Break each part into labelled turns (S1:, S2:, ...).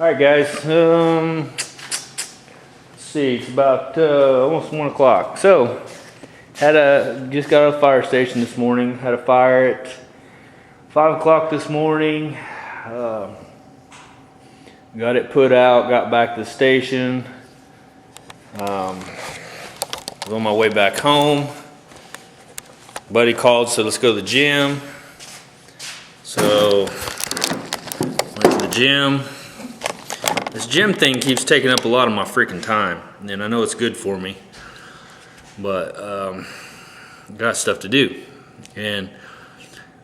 S1: Alright guys, let's see, it's about almost 1 o'clock. So, just got out of the fire station this morning, had a fire at 5 o'clock this morning. Got it put out, got back to the station. Was on my way back home. Buddy called, said let's go to the gym. So, went to the gym. This gym thing keeps taking up a lot of my freaking time, and I know it's good for me, but got stuff to do. And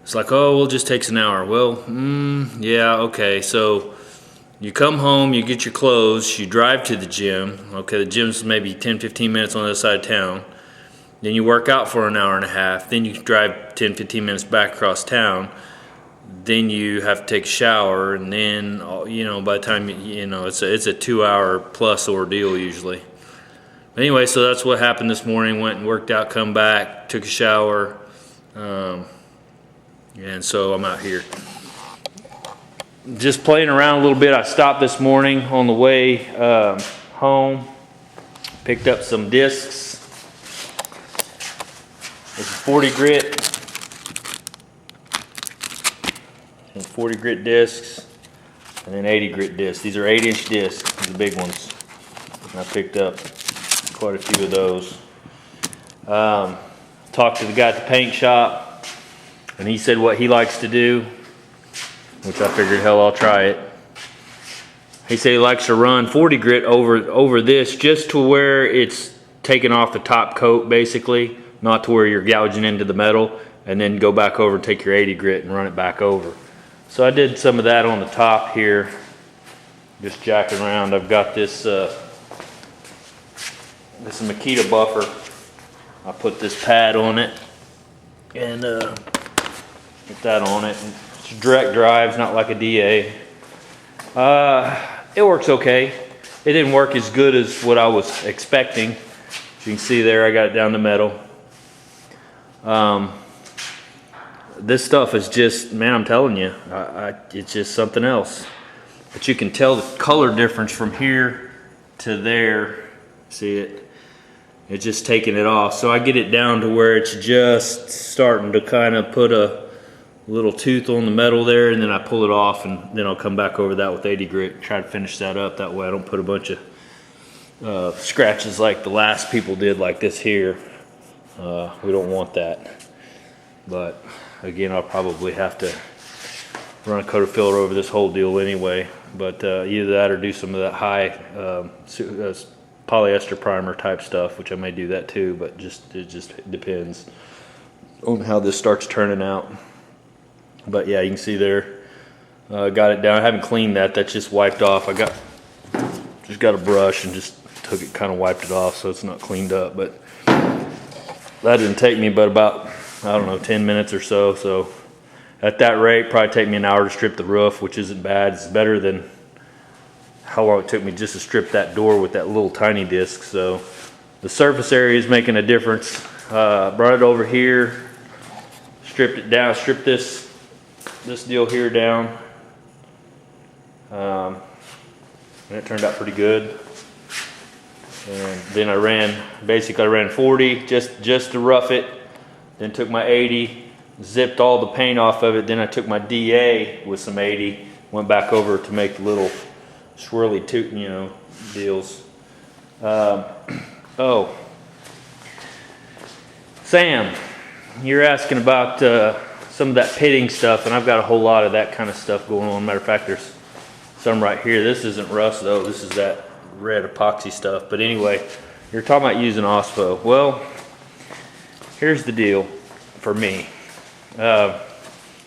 S1: it's like, oh, well, it just takes an hour. Well, yeah, okay. So you come home, you get your clothes, you drive to the gym. Okay, the gym's maybe 10-15 minutes on the other side of town. Then you work out for an hour and a half. Then you drive 10-15 minutes back across town. Then you have to take a shower, and then, you know, by the time, you know, it's a 2-hour plus ordeal usually. But anyway, so that's what happened this morning. Went and worked out, come back, took a shower, and so I'm out here. Just playing around a little bit. I stopped this morning on the way home, picked up some discs. It's 40 grit. 40 grit discs, and then 80 grit discs. These are 8-inch discs, the big ones. And I picked up quite a few of those. Talked to the guy at the paint shop, and he said what he likes to do, which I figured, hell, I'll try it. He said he likes to run 40 grit over this just to where it's taking off the top coat, basically, not to where you're gouging into the metal, and then go back over and take your 80 grit and run it back over. So I did some of that on the top here, just jacking around. I've got this Makita buffer. I put this pad on it and put that on it. It's direct drives, not like a DA. It works okay. It didn't work as good as what I was expecting. As you can see there, I got it down to metal. This stuff is just, man, I'm telling you, it's just something else. But you can tell the color difference from here to there. See it? It's just taking it off. So I get it down to where it's just starting to kind of put a little tooth on the metal there, and then I pull it off, and then I'll come back over that with 80 grit, try to finish that up. That way I don't put a bunch of scratches like the last people did like this here. We don't want that. But again, I'll probably have to run a coat of filler over this whole deal anyway. But either that or do some of that high polyester primer type stuff, which I may do that too. But it just depends on how this starts turning out. But yeah, you can see there, got it down. I haven't cleaned that. That's just wiped off. I just got a brush and just took it, kind of wiped it off, so it's not cleaned up. But that didn't take me but about, I don't know, 10 minutes or so. So at that rate, probably take me an hour to strip the roof, which isn't bad. It's better than how long it took me just to strip that door with that little tiny disc. So the surface area is making a difference. Brought it over here, stripped it down, stripped this deal here down. And it turned out pretty good. And then I ran 40 just to rough it. Then took my 80, zipped all the paint off of it. Then I took my DA with some 80, went back over to make the little swirly deals. Oh, Sam, you're asking about some of that pitting stuff, and I've got a whole lot of that kind of stuff going on. Matter of fact, there's some right here. This isn't rust though. This is that red epoxy stuff. But anyway, you're talking about using OSPO. Well, here's the deal for me. And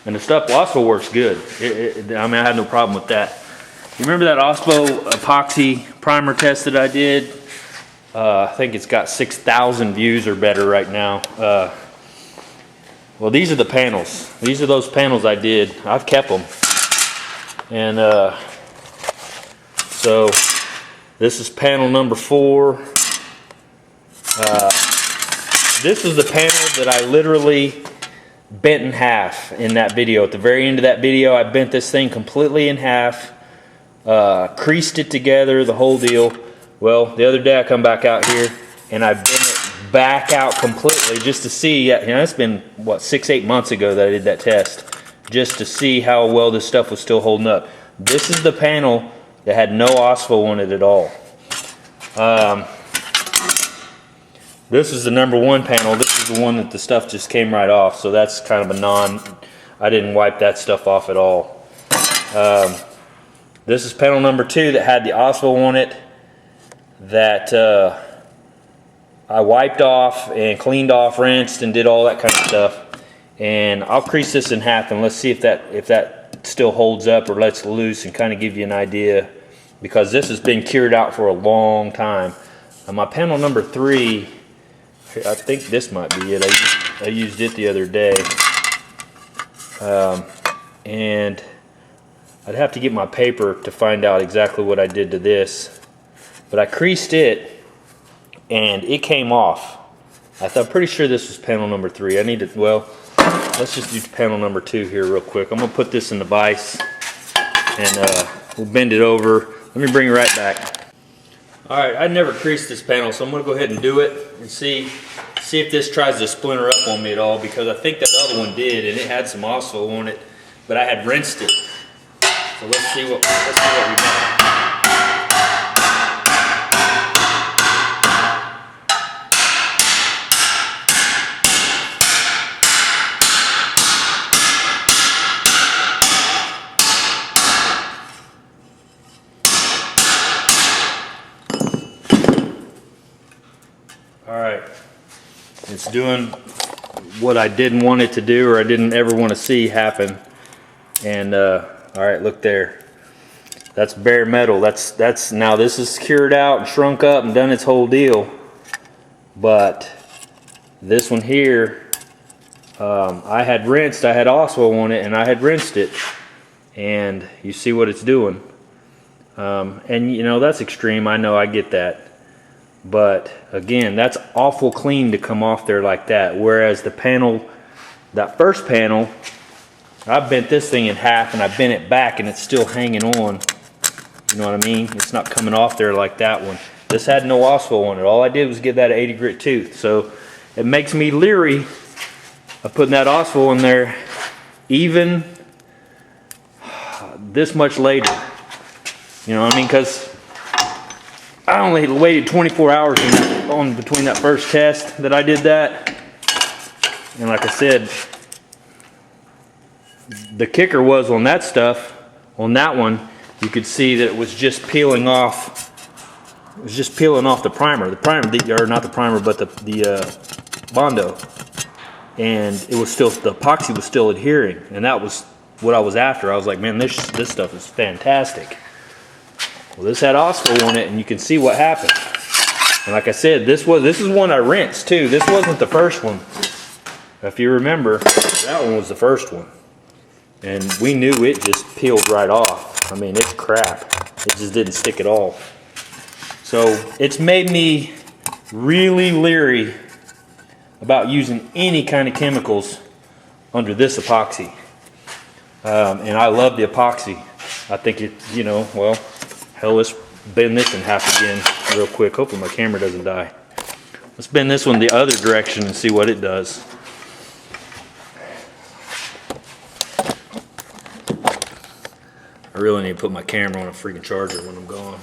S1: the stuff, OSPO works good. I mean, I had no problem with that. You remember that OSPO epoxy primer test that I did? I think it's got 6,000 views or better right now. Well, these are the panels. These are those panels I did. I've kept them. And so this is panel number 4. This is the panel that I literally bent in half in that video. At the very end of that video, I bent this thing completely in half. creased it together, the whole deal. Well, the other day I come back out here and I bent it back out completely just to see, you know, it's been, what, 6-8 months ago that I did that test, just to see how well this stuff was still holding up. This is the panel that had no OSFO on it at all. This is the #1 panel. This is the one that the stuff just came right off, so that's kind of a I didn't wipe that stuff off at all. This is panel #2 that had the OSFO on it that I wiped off and cleaned off, rinsed, and did all that kind of stuff. And I'll crease this in half and let's see if that still holds up or lets loose, and kind of give you an idea, because this has been cured out for a long time. My panel #3, I think this might be it. I used it the other day, and I'd have to get my paper to find out exactly what I did to this, but I creased it and it came off. I'm pretty sure this was panel #3. I need to, well, let's just do panel #2 here real quick. I'm gonna put this in the vise and we'll bend it over. Let me bring it right back. All right, I never creased this panel, so I'm gonna go ahead and do it and see if this tries to splinter up on me at all, because I think that other one did, and it had some OSFO on it, but I had rinsed it. So let's see what we got. Alright, it's doing what I didn't want it to do, or I didn't ever want to see happen. And alright, look there. That's bare metal. That's now this is cured out and shrunk up and done its whole deal. But this one here, I had OSFO on it, and I had rinsed it. And you see what it's doing. And you know, that's extreme. I know, I get that. But again, that's awful clean to come off there like that. Whereas the panel, that first panel, I bent this thing in half and I bent it back and it's still hanging on. You know what I mean? It's not coming off there like that one. This had no OSFO on it. All I did was give that an 80 grit tooth. So it makes me leery of putting that OSFO in there even this much later. You know what I mean? Because I only waited 24 hours between that first test that I did that. And like I said, the kicker was on that stuff, on that one, you could see that it was just peeling off. It was just peeling off the primer. Or not the primer, but the Bondo. And it was still, the epoxy was still adhering. And that was what I was after. I was like, man, this stuff is fantastic. Well, this had OSFO on it, and you can see what happened. And like I said, this is one I rinsed too. This wasn't the first one. If you remember, that one was the first one. And we knew it just peeled right off. I mean, it's crap. It just didn't stick at all. So it's made me really leery about using any kind of chemicals under this epoxy. And I love the epoxy. I think it, you know, well, hell, let's bend this in half again real quick. Hopefully my camera doesn't die. Let's bend this one the other direction and see what it does. I really need to put my camera on a freaking charger when I'm gone.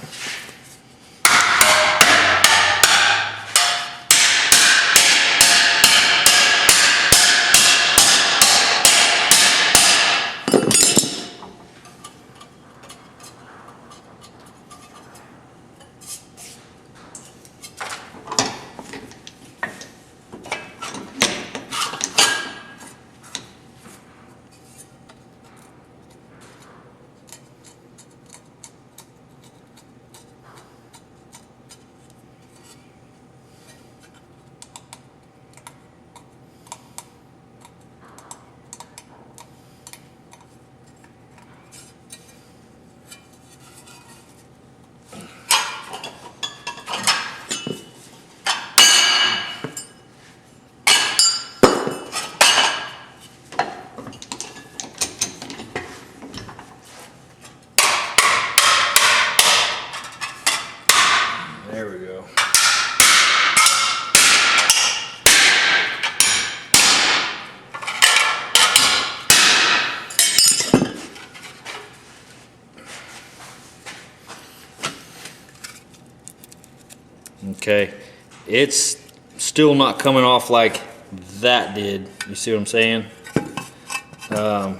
S1: Okay, it's still not coming off like that did. You see what I'm saying? Go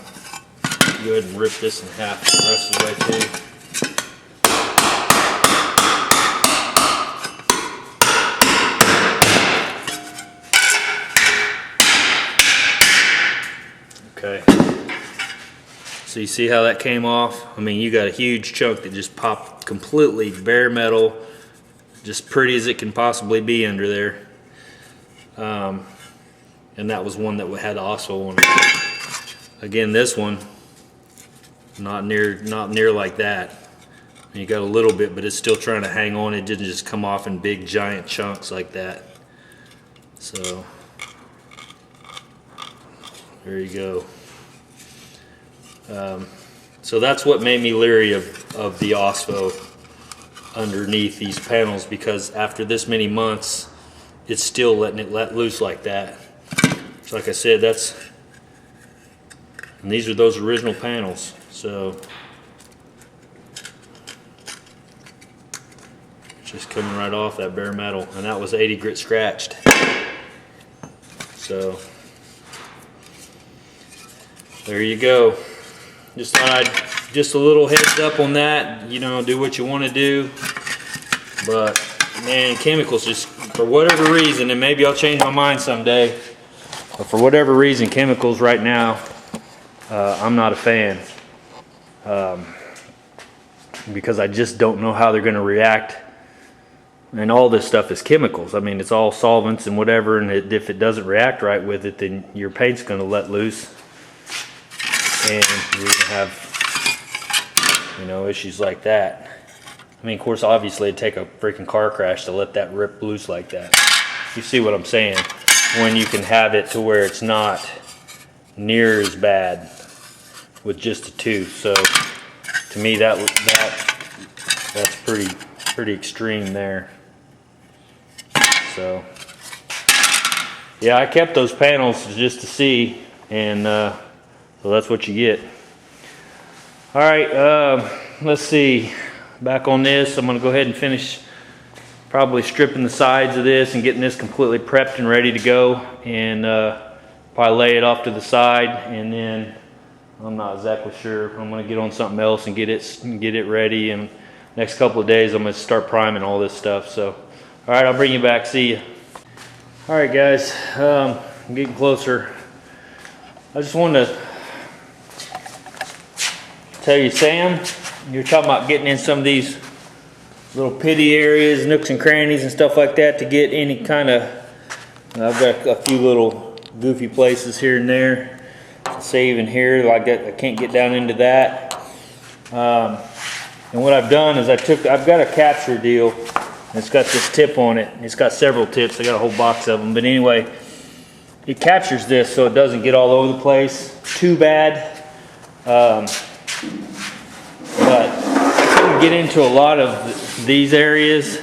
S1: ahead and rip this in half the rest of the way too. Okay, so you see how that came off? I mean, you got a huge chunk that just popped completely bare metal, just pretty as it can possibly be under there. And that was one that had the osco on it. Again, this one, not near like that. You got a little bit, but it's still trying to hang on. It didn't just come off in big giant chunks like that. So there you go. So that's what made me leery of the OSFO underneath these panels, because after this many months, it's still letting it let loose like that. So like I said, and these are those original panels. So just coming right off that bare metal, and that was 80 grit scratched. So there you go. Just thought I'd, just a little heads up on that. You know, do what you want to do. But man, chemicals just, for whatever reason, and maybe I'll change my mind someday, but for whatever reason, chemicals right now, I'm not a fan. Because I just don't know how they're going to react. And all this stuff is chemicals. I mean, it's all solvents and whatever, and if it doesn't react right with it, then your paint's going to let loose. And you're going to have, you know, issues like that. I mean, of course, obviously, it'd take a freaking car crash to let that rip loose like that. You see what I'm saying? When you can have it to where it's not near as bad with just a tooth. So, to me, that's pretty extreme there. So, yeah, I kept those panels just to see, and so that's what you get. All right, let's see. Back on this, I'm going to go ahead and finish probably stripping the sides of this and getting this completely prepped and ready to go, and probably lay it off to the side, and then I'm not exactly sure. I'm going to get on something else and get it ready, and next couple of days I'm going to start priming all this stuff. So, all right, I'll bring you back. See you. All right, guys, I'm getting closer. I just wanted to tell you, Sam, you're talking about getting in some of these little pity areas, nooks and crannies and stuff like that to get any kind of, I've got a few little goofy places here and there. Say even here, like that, I can't get down into that. And what I've done is I've got a capture deal, and it's got this tip on it. It's got several tips. I got a whole box of them. But anyway, it captures this so it doesn't get all over the place too bad. But I couldn't get into a lot of these areas,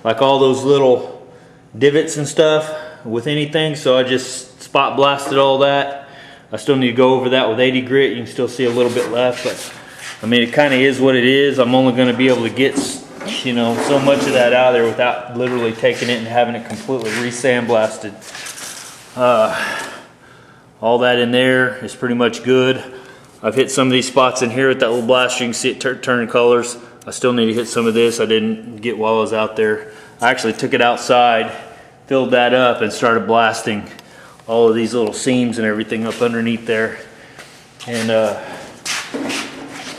S1: like all those little divots and stuff with anything, so I just spot blasted all that. I still need to go over that with 80 grit. You can still see a little bit left, but I mean, it kind of is what it is. I'm only going to be able to get, you know, so much of that out of there without literally taking it and having it completely re-sandblasted. All that in there is pretty much good. I've hit some of these spots in here with that little blaster. You can see it turning colors. I still need to hit some of this. I didn't get while I was out there. I actually took it outside, filled that up, and started blasting all of these little seams and everything up underneath there. And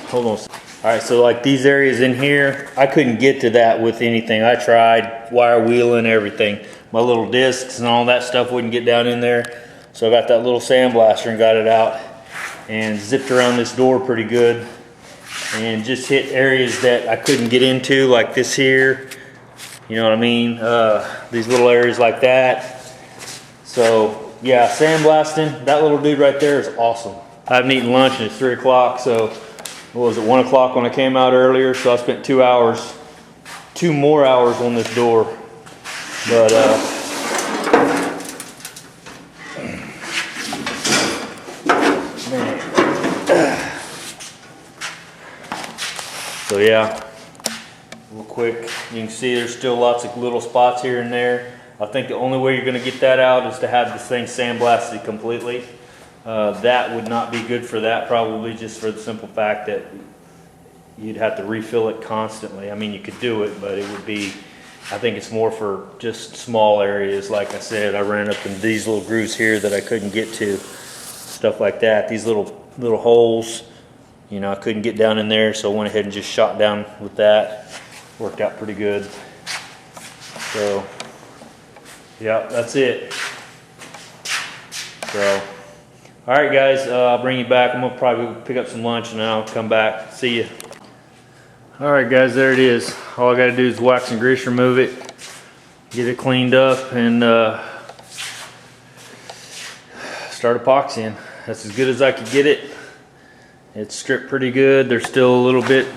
S1: hold on. All right, so like these areas in here, I couldn't get to that with anything. I tried wire wheeling, everything. My little discs and all that stuff wouldn't get down in there. So I got that little sandblaster and got it out and zipped around this door pretty good, and just hit areas that I couldn't get into, like this here. You know what I mean? These little areas like that. So yeah, sandblasting, that little dude right there is awesome. I haven't eaten lunch and it's 3 o'clock, so what was it, 1 o'clock when I came out earlier, so I spent 2 hours, 2 more hours on this door. But so yeah, real quick. You can see there's still lots of little spots here and there. I think the only way you're going to get that out is to have this thing sandblasted completely. That would not be good for that, probably, just for the simple fact that you'd have to refill it constantly. I mean, you could do it, but it would be, I think it's more for just small areas. Like I said, I ran up in these little grooves here that I couldn't get to, stuff like that. These little holes, you know, I couldn't get down in there, so I went ahead and just shot down with that. Worked out pretty good. So, yeah, that's it. So, all right, guys, I'll bring you back. I'm gonna probably pick up some lunch and then I'll come back. See you. All right, guys, there it is. All I gotta do is wax and grease remove it, get it cleaned up, and start epoxying. That's as good as I could get it. It's stripped pretty good. There's still a little bit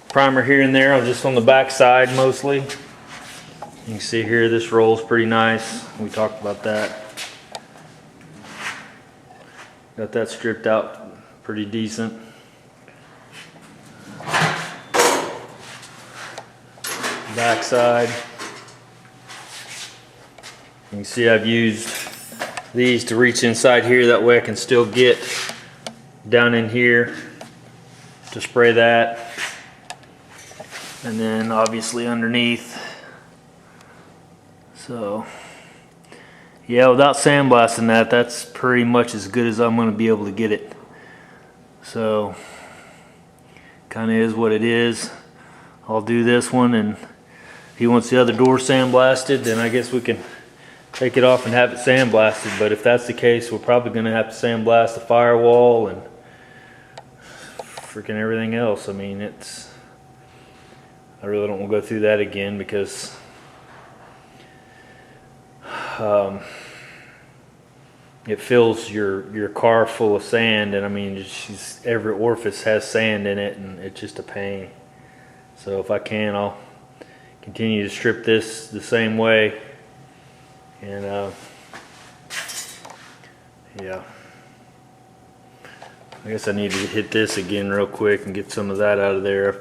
S1: primer here and there, just on the back side mostly. You can see here this rolls pretty nice. We talked about that. Got that stripped out pretty decent. Back side. You can see I've used these to reach inside here, that way I can still get down in here to spray that. And then obviously underneath. So yeah, without sandblasting that, that's pretty much as good as I'm going to be able to get it. So kind of is what it is. I'll do this one, and if he wants the other door sandblasted, then I guess we can take it off and have it sandblasted. But if that's the case, we're probably going to have to sandblast the firewall and freaking everything else. I mean, I really don't want to go through that again, because it fills your car full of sand, and I mean, every orifice has sand in it, and it's just a pain. So if I can, I'll continue to strip this the same way, and yeah, I guess I need to hit this again real quick and get some of that out of there.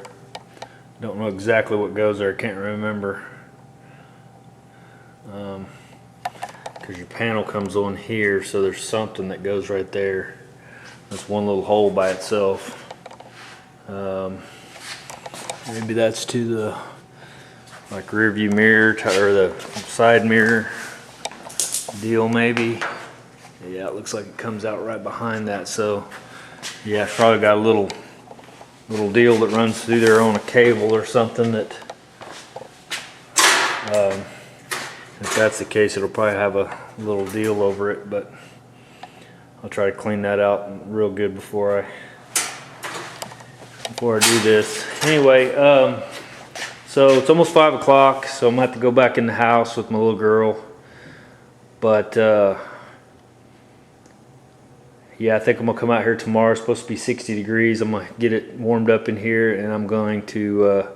S1: Don't know exactly what goes there, I can't remember. Because your panel comes on here, so there's something that goes right there. That's one little hole by itself. Maybe that's to the rear view mirror or the side mirror deal, maybe. Yeah, it looks like it comes out right behind that. So yeah, it's probably got a little deal that runs through there on a cable or something that. If that's the case, it'll probably have a little deal over it, but I'll try to clean that out real good before I do this. Anyway, so it's almost 5 o'clock, so I'm gonna have to go back in the house with my little girl. But yeah, I think I'm gonna come out here tomorrow. It's supposed to be 60 degrees. I'm gonna get it warmed up in here, and I'm going to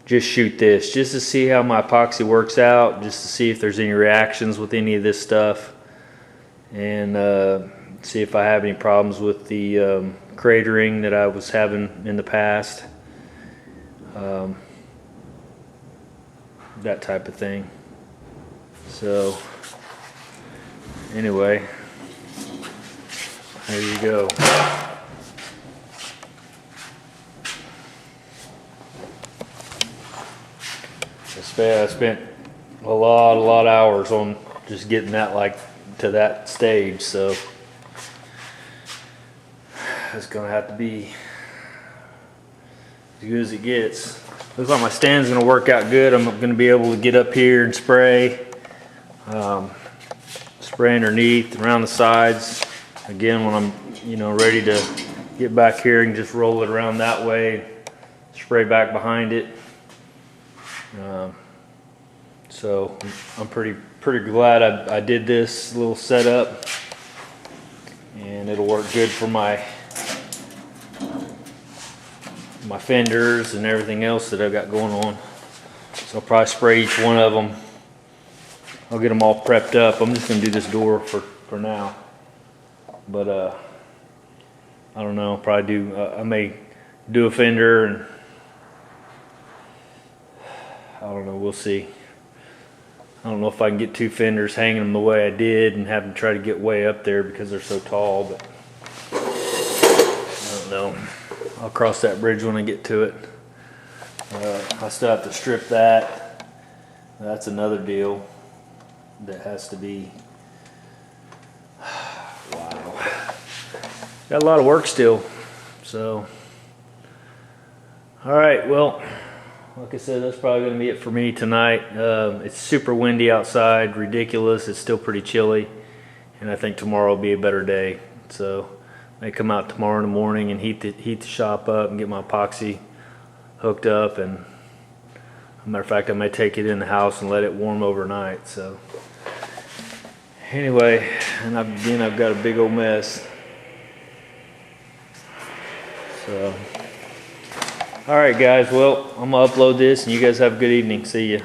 S1: just shoot this just to see how my epoxy works out, just to see if there's any reactions with any of this stuff, and see if I have any problems with the cratering that I was having in the past, that type of thing. So anyway, there you go. I spent a lot of hours on just getting that to that stage, so it's gonna have to be as good as it gets. Looks like my stand's gonna work out good. I'm gonna be able to get up here and spray underneath, around the sides. Again, when I'm ready to get back here, and just roll it around that way, spray back behind it. So I'm pretty glad I did this little setup, and it'll work good for my fenders and everything else that I've got going on. So I'll probably spray each one of them. I'll get them all prepped up. I'm just gonna do this door for now, but I don't know. Probably I may do a fender and don't know, we'll see. I don't know if I can get 2 fenders hanging them the way I did and have them try to get way up there because they're so tall, but I don't know. I'll cross that bridge when I get to it. I still have to strip that. That's another deal that has to be, wow. Got a lot of work still, so. All right, well, like I said, that's probably gonna be it for me tonight. It's super windy outside, ridiculous. It's still pretty chilly, and I think tomorrow will be a better day. So I may come out tomorrow in the morning and heat the shop up and get my epoxy hooked up, and as a matter of fact, I may take it in the house and let it warm overnight. So anyway, and again, I've got a big old mess. So. All right, guys, well, I'm gonna upload this and you guys have a good evening. See ya.